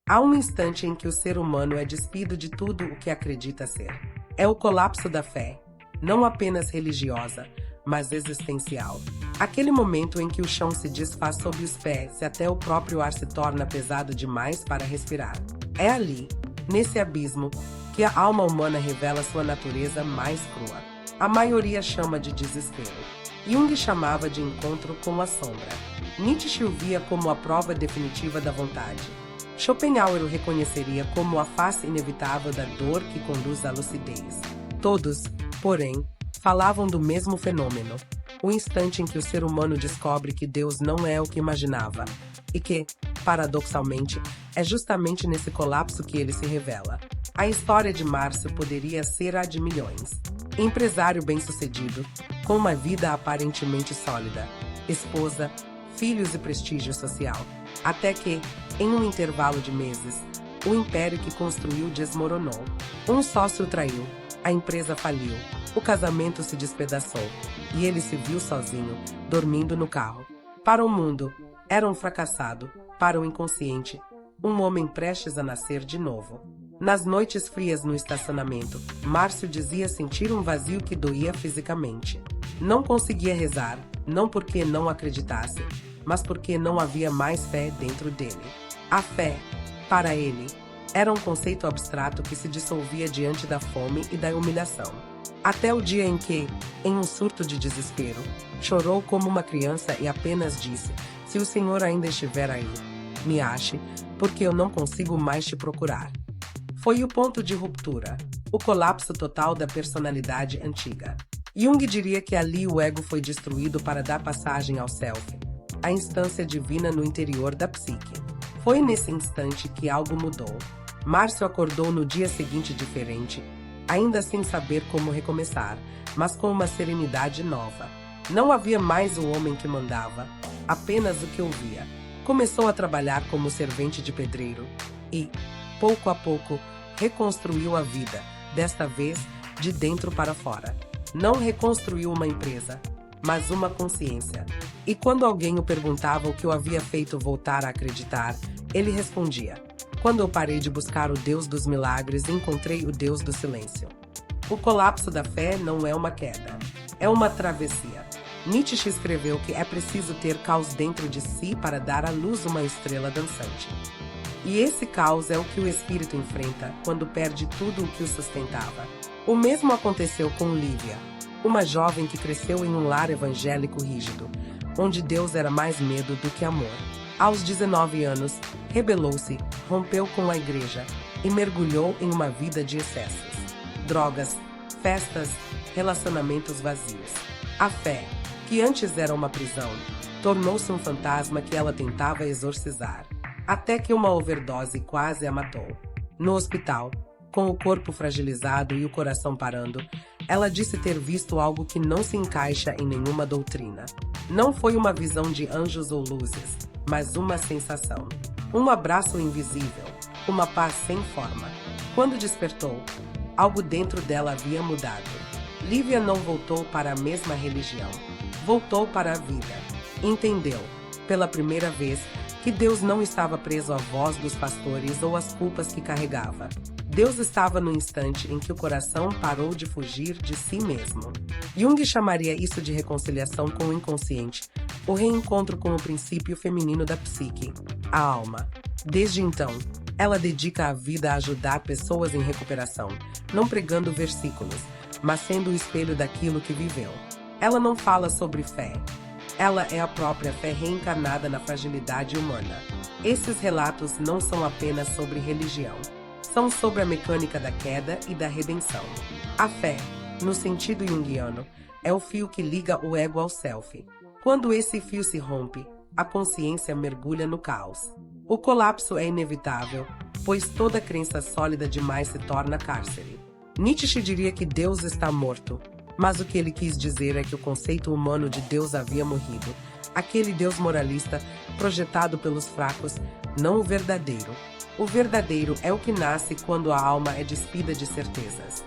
Há um instante em que o ser humano é despido de tudo o que acredita ser. É o colapso da fé, não apenas religiosa, mas existencial. Aquele momento em que o chão se desfaz sob os pés e até o próprio ar se torna pesado demais para respirar. É ali, nesse abismo, que a alma humana revela sua natureza mais crua. A maioria chama de desespero. Jung chamava de encontro com a sombra. Nietzsche o via como a prova definitiva da vontade. Schopenhauer o reconheceria como a face inevitável da dor que conduz à lucidez. Todos, porém, falavam do mesmo fenômeno, o instante em que o ser humano descobre que Deus não é o que imaginava, e que, paradoxalmente, é justamente nesse colapso que ele se revela. A história de Márcio poderia ser a de milhões. Empresário bem-sucedido, com uma vida aparentemente sólida, esposa, filhos e prestígio social, até que, em um intervalo de meses, o império que construiu desmoronou. Um sócio o traiu, a empresa faliu, o casamento se despedaçou, e ele se viu sozinho, dormindo no carro. Para o mundo, era um fracassado, para o inconsciente, um homem prestes a nascer de novo. Nas noites frias no estacionamento, Márcio dizia sentir um vazio que doía fisicamente. Não conseguia rezar, não porque não acreditasse, mas porque não havia mais fé dentro dele. A fé, para ele, era um conceito abstrato que se dissolvia diante da fome e da humilhação. Até o dia em que, em um surto de desespero, chorou como uma criança e apenas disse: "Se o Senhor ainda estiver aí, me ache, porque eu não consigo mais te procurar." Foi o ponto de ruptura, o colapso total da personalidade antiga. Jung diria que ali o ego foi destruído para dar passagem ao self, a instância divina no interior da psique. Foi nesse instante que algo mudou. Márcio acordou no dia seguinte diferente, ainda sem saber como recomeçar, mas com uma serenidade nova. Não havia mais o homem que mandava, apenas o que ouvia. Começou a trabalhar como servente de pedreiro e, pouco a pouco, reconstruiu a vida, desta vez de dentro para fora. Não reconstruiu uma empresa, mas uma consciência. E quando alguém o perguntava o que o havia feito voltar a acreditar, ele respondia: "Quando eu parei de buscar o Deus dos milagres, encontrei o Deus do silêncio." O colapso da fé não é uma queda, é uma travessia. Nietzsche escreveu que é preciso ter caos dentro de si para dar à luz uma estrela dançante. E esse caos é o que o espírito enfrenta quando perde tudo o que o sustentava. O mesmo aconteceu com Lívia, uma jovem que cresceu em um lar evangélico rígido, onde Deus era mais medo do que amor. Aos 19 anos, rebelou-se, rompeu com a igreja e mergulhou em uma vida de excessos. Drogas, festas, relacionamentos vazios. A fé, que antes era uma prisão, tornou-se um fantasma que ela tentava exorcizar, até que uma overdose quase a matou. No hospital, com o corpo fragilizado e o coração parando, ela disse ter visto algo que não se encaixa em nenhuma doutrina. Não foi uma visão de anjos ou luzes, mas uma sensação. Um abraço invisível, uma paz sem forma. Quando despertou, algo dentro dela havia mudado. Lívia não voltou para a mesma religião. Voltou para a vida. Entendeu, pela primeira vez, que Deus não estava preso à voz dos pastores ou às culpas que carregava. Deus estava no instante em que o coração parou de fugir de si mesmo. Jung chamaria isso de reconciliação com o inconsciente, o reencontro com o princípio feminino da psique, a alma. Desde então, ela dedica a vida a ajudar pessoas em recuperação, não pregando versículos, mas sendo o espelho daquilo que viveu. Ela não fala sobre fé. Ela é a própria fé reencarnada na fragilidade humana. Esses relatos não são apenas sobre religião. São sobre a mecânica da queda e da redenção. A fé, no sentido junguiano, é o fio que liga o ego ao self. Quando esse fio se rompe, a consciência mergulha no caos. O colapso é inevitável, pois toda crença sólida demais se torna cárcere. Nietzsche diria que Deus está morto, mas o que ele quis dizer é que o conceito humano de Deus havia morrido. Aquele Deus moralista, projetado pelos fracos, não o verdadeiro. O verdadeiro é o que nasce quando a alma é despida de certezas.